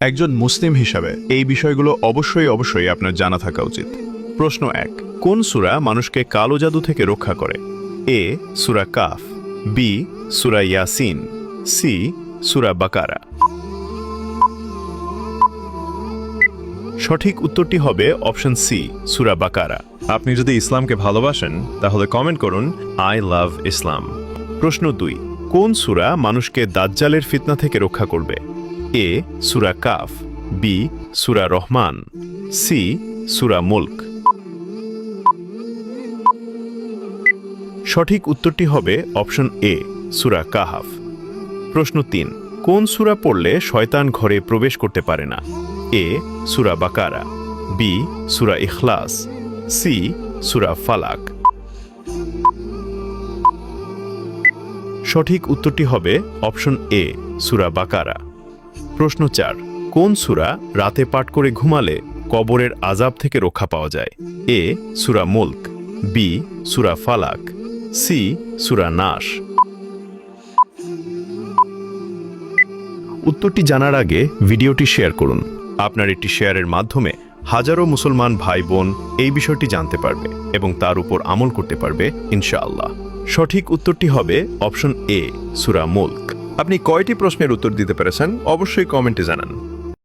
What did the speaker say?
একজন মুসলিম হিসাবে এই বিষয়গুলো অবশ্যই আপনার জানা থাকা উচিত। প্রশ্ন 1, কোন সূরা মানুষকে কালো জাদু থেকে রক্ষা করে? এ সূরা কাফ, বি সূরা ইয়াসিন, সি সূরা বাকারা। সঠিক উত্তরটি হবে অপশন সি সূরা বাকারা। আপনি যদি ইসলামকে ভালোবাসেন তাহলে কমেন্ট করুন আই লাভ ইসলাম। প্রশ্ন 2, কোন সূরা মানুষকে দাজ্জালের ফিতনা থেকে রক্ষা করবে? এ সূরা কাফ, বি সূরা রহমান, সি সূরা মুলক। সঠিক উত্তরটি হবে অপশন এ সূরা কাহাফ। প্রশ্ন 3, কোন সূরা পড়লে শয়তান ঘরে প্রবেশ করতে পারে না? এ সূরা বাকারা, বি সূরা ইখলাস, সি সূরা ফালাক। সঠিক উত্তরটি হবে অপশন এ সূরা বাকারা। প্রশ্ন 4, কোন সূরা রাতে পাঠ করে ঘুমালে কবরের আযাব থেকে রক্ষা পাওয়া যায়? এ সূরা মুলক, বি সূরা ফালাক, সি সূরা নাস। উত্তরটি জানার আগে ভিডিওটি শেয়ার করুন। আপনার একটি শেয়ারের মাধ্যমে হাজারো মুসলমান ভাই বোন এই বিষয়টি জানতে পারবে এবং তার উপর আমল করতে পারবে ইনশাআল্লাহ। সঠিক উত্তরটি হবে অপশন এ সূরা মুলক। আপনি কয়টি প্রশ্নের উত্তর দিতে পেরেছেন অবশ্যই কমেন্টে জানান।